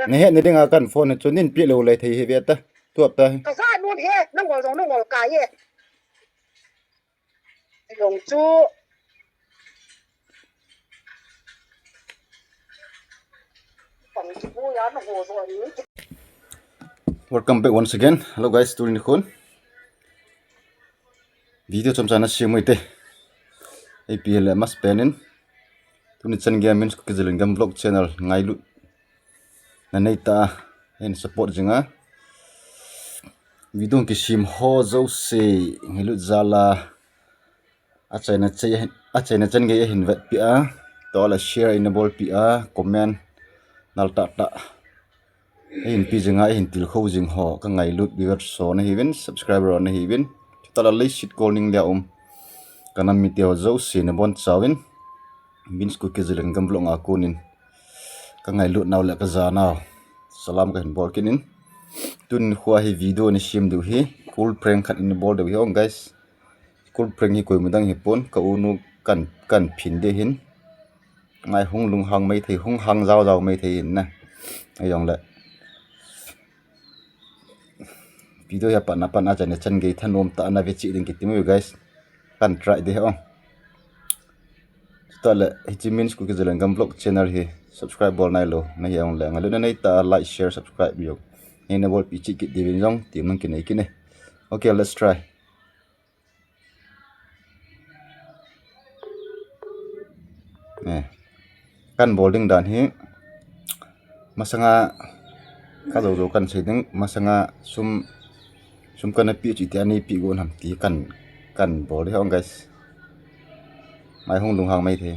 này hết này đang cần phone cho nên bị lâu lại thấy hệ việt ta tuột ta cái sao luôn thế nó ngồi cái gì dùng chú còn chú giá nó ngồi rồi welcome back once again hello guys turin khun video chom sana siamoi te apl mas penin tuni chan gamins ko kizelin gam vlog channel ngailu nanei ta en support jinga video ki sim ho zo se ngailu zala achaina chan ge hin vet pi a to la share in bol pi a comment nal ta ta hin pi jinga hin til kho jing ho ka ngailu viewer so na hiven subscriber on hiven tala le shit calling le kanam mi teo zo se na bon chawin bins ku kizelin gam vlog akunin ka ngailu naw le ka zana salam ka hin bol kinin tun khwa hi video ni sim du hi cool prank khat in bol de hi ong guys cool prank hi koi mudang hi pon ka unu kan phin de hin ngai hung lung hang mai thei hung hang zaw zaw mai thei in na ayong le video ya pan a chane chan ge thanom ta na ve chi ding kitimu guys kan try de ong ta le hichimins ku kizelan gam vlog channel hi subscribe bol nai lo na hi ong le ngalu na nei ta like share subscribe yo ne bol pi chi ki divin jong tim nang kinai kine okay let's try kan bowling dan hi masanga ka zo kan seding masanga sum kana pi chi ti ani pi gon ham ti kan bol hi ong guys mai hung lung hang mai the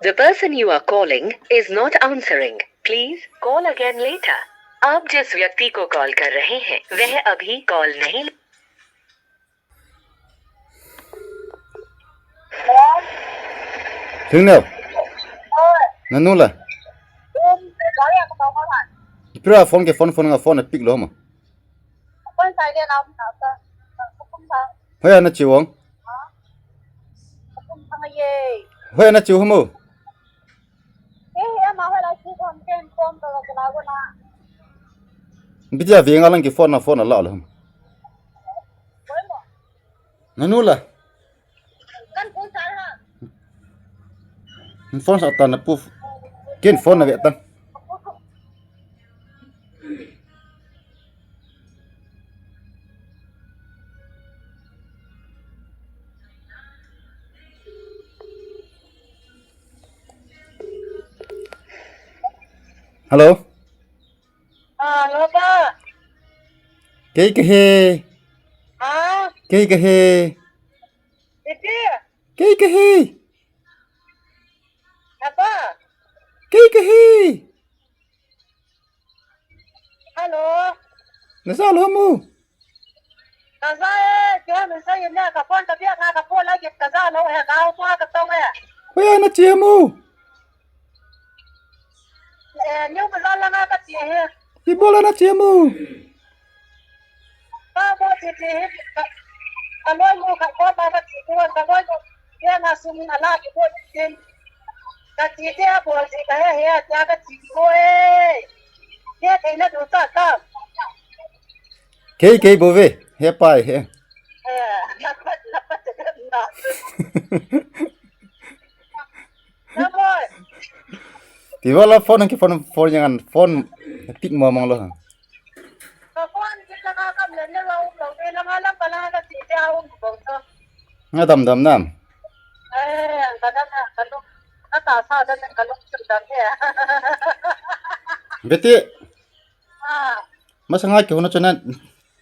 The person you are calling is not answering. Please call again later. आप जिस व्यक्ति को कॉल कर रहे हैं वह अभी कॉल नहीं Thương nào nanu la ipra phone ke phone pick lo ma hoya na chiwong hoya na chiw mo bija venga lang ke phone la la nanu la phone sa tan na pu ken phone na ve tan hello hello ba ke he ke he ke he apa ke he hello nasa lo mo kaza kaya mình say na ka phone ka biak na ka phone la git kaza no he ka au ka tong he hoya na chiw mo nếu mà lo lắng cái gì he ibola na chiw mo ba bo thì cái nói mua cái có ba cái gì cũng cái nói cái na sum na la cái bo tiền cái gì thế bo gì cái he cái gì cũng he cái nó đủ ta ke bo ve he pai he dapat na Namoy ibola phone ke phone jangan phone pick mo mang lo ka phone kita ka kam le ne lo le la la pala ka ti ja u bo to na dam nam ka da na ka lo ka ta sa da ka lo chum da he beti masanga ke hono chana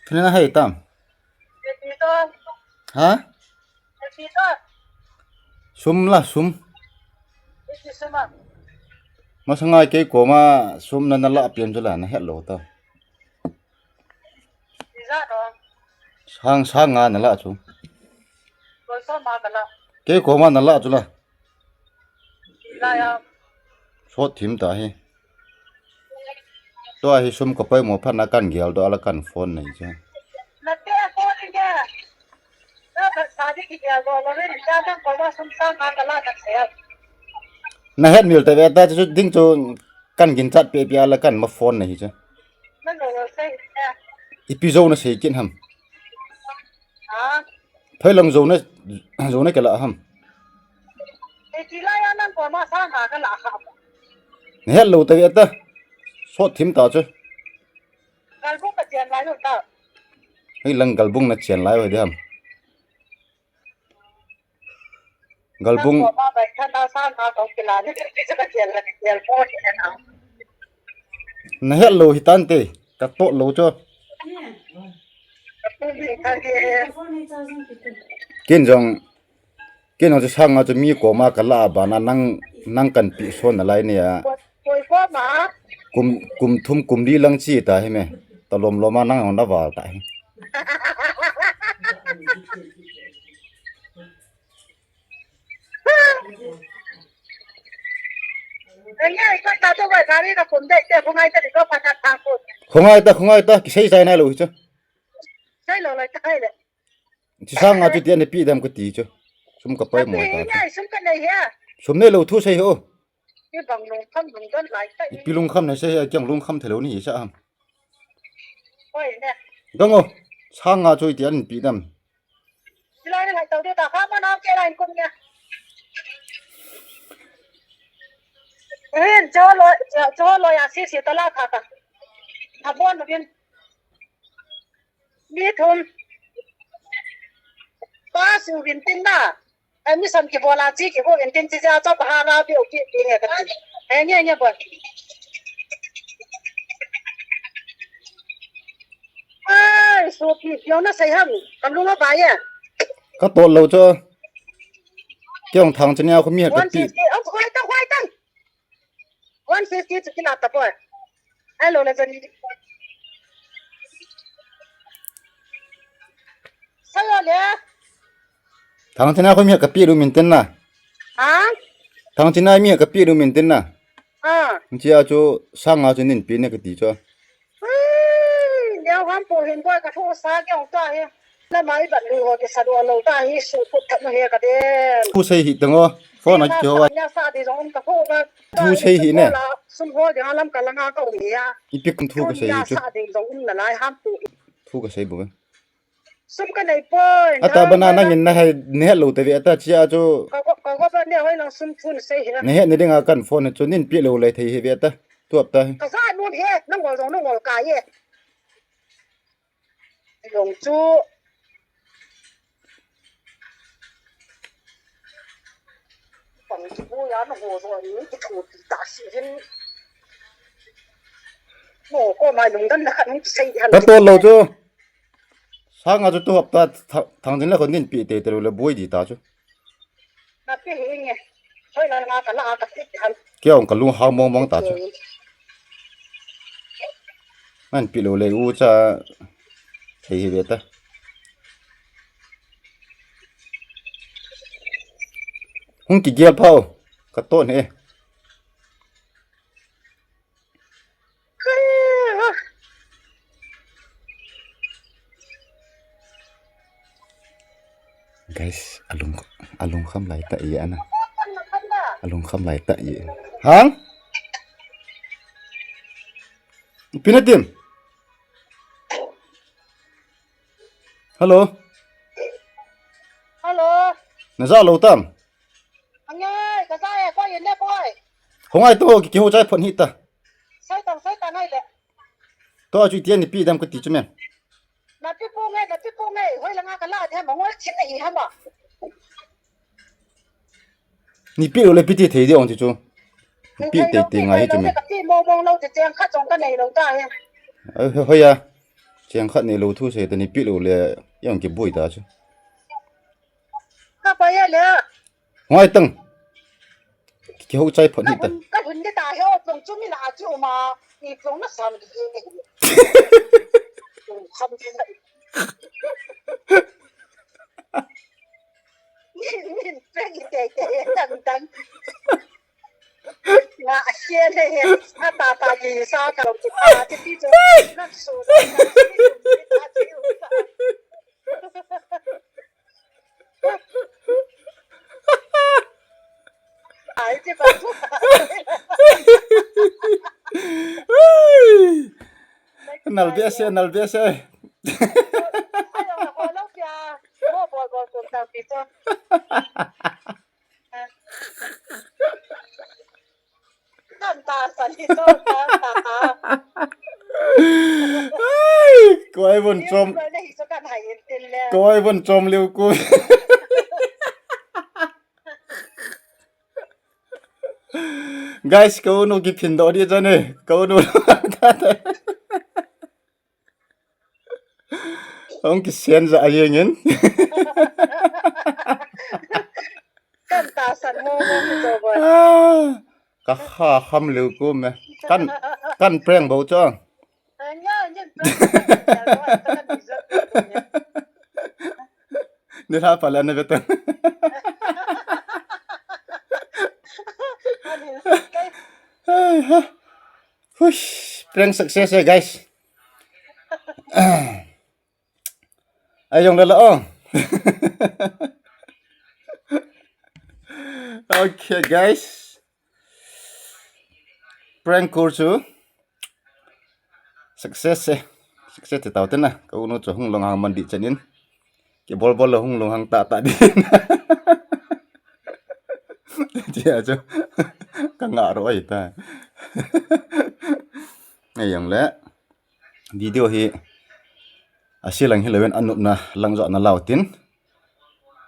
thina hai tam thì tôi ha chị đó sum la sum chị xem mà mà sang ai cái cổ mà sum nó lạ pian cho là nó hết lộ tao chị ra đó sang sang ngà nó lạ chú rồi sao mà cái là cái cổ mà nó lạ chú là à số thím ta hi tôi hi sum có phải một phát nó căn gel đó là căn phone này chứ là té cô đi nha đó là sao đi kia rồi rồi nên ra đang cóว่า sum sang mà cái là thật sự nó hết miêu tại vì ta chú đinh chú căn kinh chặt pe pe là căn mà phone này chứ nó rồi xây nha episode nó sẽ kiến hầm à thấy lòng dầu nó cái lạ hầm thì chỉ là anh có mà sang mà cái là không nó hết lộ tại vì ta số thím ta chứ cái lúc cái tiền lại rồi tao hay lần galbung nó chèn lại rồi đi hầm galbung có mà vậy thân ta sang mà có cái là cái tiền là cái tiền phố thì nào nó hết lộ thì tan tê cắt tổ lộ cho kiến rằngจะช่างอาจจะมีกว่ามากันละบานานั่งกันปีส่วนอะไรเนี่ย Rồi có mà กุมทุ่มกุมดีลังจีตาใช่ไหมตะลมลมานั่งของน้าวาตาย anh ấy có tao tôi vậy cái này là cũng đấy chứ không ai cho thì có phải thật thằng cũng คงไอ้ตาใช้ใจนั่นเลยจ้ะ ใช่เลยใช่เลย ที่ช่างอาจจะเตียนในปีเดิมก็ตีจ้ะสมกับไปหมด แต่ ตา เนี่ยซึ่งกันเลยฮะ สมในเราทุ่ใช่เหรอ ที่บังลงคำลงต้นไหลใช่ ปีลุงคำไหนใช่จังลุงคำเถลนี่ใช่ไหม โอ้ยเนี่ย ก็งอช่างอาจจะเตียนปีเดิม ที่ไรเนี่ยตัวเดียวตาข้ามันเอาแกอะไรกุ้งเนี่ยเฮ้ยเจ้าลอยอาชีพตลาดค่ะทับบ้านมาเป็นมีทุนป้าสูวินตินน่ะไอ้มีสันกี่บัวลาจีกี่บัววินตินจีจ้าเจ้าพาราเบี้ยวกี่ปีเนี่ยกันไอ้เนี่ยบ่เอ้ยสูบพี่เดี๋ยวน่ะใส่ห้ามกำลังมาไปอ่ะ ก็ตัวเราจ้ะเกี่ยวทางจะเนี่ยเขามีกับปี 150เอาควายตั้ง150จะกินอะไรต่อไปไอ้โลละจะนี่ใช่เลย ทางที่น่าเขามีกับปีดูมินเต็นน่ะ ฮะ ทางที่น่ามีกับปีดูมินเต็นน่ะ à ที่อาจูสร้างอาจูนินปีเนี่ยก็ดีจ้ะ เดี๋ยวความปู่เห็นบ่อยกระทู้ซาแก้วตาเฮแล้วมาอีบัดลือว่าจะสะดวกเราตาฮีสูพุทธมเฮกะเด้ ผู้ใช้หิตังอ๋อฟอนักเกี่ยวว่า เนี่ยซาดิจงกระทู้ก็ซุมโหเดี๋ยวลำกะละงาเกาหลีอ่ะ อีปิกคุณทูก็ใช้ ยา จ้ะ ซาดิจงละลายห้ามปู่ ทูก็ใช้บุ้ง ซุมกันไหนป่อย อาตาบานานั่งยินนะให้เนี่ยรู้แต่ว่าอาตาที่อาจู ก็เป็นเนี่ยให้เราซุมทุนใส่เฮ เนี่ยในเรื่องการฟอนจนนินปีรู้เลยที่เฮียตาตัวตา ก็ซานู่นเฮนั่งหัวตรงนั่งหัวกายเฮหลงจูฝั่งจูยานั่งหัวตรงนี้ที่ถูกตาสิเห็นโอ้ก็มาหนุ่มกันนะนี่ใส่หัน ก็ตัวเราจ้ะสร้างอาจูตัวตาทางจริงแล้วคนนินปีเตะรู้เลยบุยดีตาจ้ะ นับไปเฮงไงเฮ้ยเรามากันละอาตะติหัน เกี่ยวกับลุงหาวมองตาจ้ะนั่นปีรู้เลยอูจะที่เฮียตาหุ่นกี่เกียร์เผากระต้นเฮ guys alung kham lai ta iya na alung kham lai ta iya hang pinatim hello hello na za lo tam anh ơi cái sao có gì nè boy hong ai to ki ho chai phon hi ta sai tao này đấy to chu tian ni pi dam ko ti chu men là tiếp cô nghe ơi là ngã cái lạ thế mà ngó chín này hả mà ni pi lo le pi ti thei de ong ti chu pi te ngai hi chu men cái mong lâu thì chàng khát trong cái này đâu ta ha hoi ya chang khat ne lo thu se ta ni pi lo le yang ki bui ta chu khát ไปเลย ngoài tầng cái hậu trái phận đi tầng ก็หุ่นก็ตายแล้วลงจุ่มมีหน้าจู่มาอีกลงน่ะสั่นทำที่ไหนนี่เป็นเก๋ๆดังๆว่าเชี่ยเลยถ้าตาดีซ่ากับจุดตาที่พี่จะนั่งสูดที่ตาที่อยู่หายที่แบบnal biasa ayo kalau dia mau bawa kontak itu kan tasan itu kan coi vun trôm đây itu kan hayin tille coi vun trôm liu cui guys kau nu gi pin do dia jane kau nu ông cái sen dạ gì nhỉ kan tasan mau coba cả ha ham liu cu mẹ căn preng bầu cho hanya đi ra phải là này betul Hush, prank success ya guys. Ayong lalo. Okay guys. Prank kursu. Success eh. Success thì tao tên à. Kau nu cho hung long hang mandi chanin. Cái bol là hung long hang ta đi. Chia cho. Cái ngã rồi ta. Ngay yang lẽ video hi asi lang hi lewen anup na langzo na lautin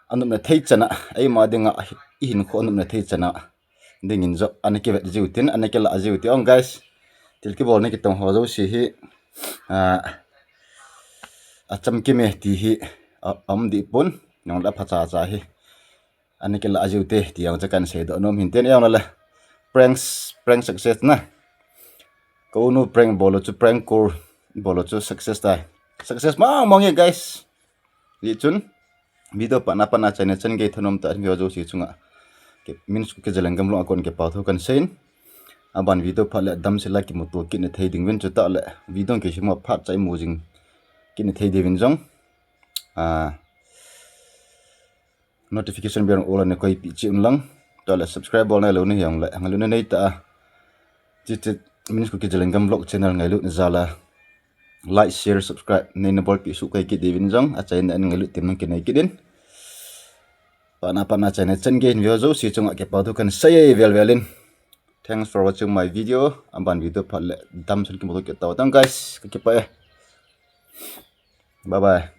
anup na thei chana ai ma dinga hin kho anup na thei chana dingin zo anake vet jiutin anake la jiuti ong guys tilki bol ne ki tong ho zo si hi a cham ki me ti hi am di pun nong la phacha cha hi anake la jiuti ti ang chakan se do nom hin ten yang la prank success na kau nu prank bolo chu prank kur bolo chu success tai success mong ye guys li chun video pana channel chen ge thonom ta video jo si chunga ke min su ke jelangam lo akon ke pa tho kan sein aban video phale dam se la ki moto ki ne thei ding wen chu ta le video ke shima phat chai mu jing ki ne thei devin jong notification bell all ne koi pi chi unlang to le subscribe bol na lo ne yang le ngalu ne nei ta chi min ku ke jelangam vlog channel ngai lu zala like share subscribe nei na bol pi su kai ki devin jong a chai na ngai lu tim ke nei ki din pana channel chen ge video zo si chunga ke pa tu kan sai velin thanks for watching my video amban video phale dam sun ki mo ke taw tang guys ke pa bye bye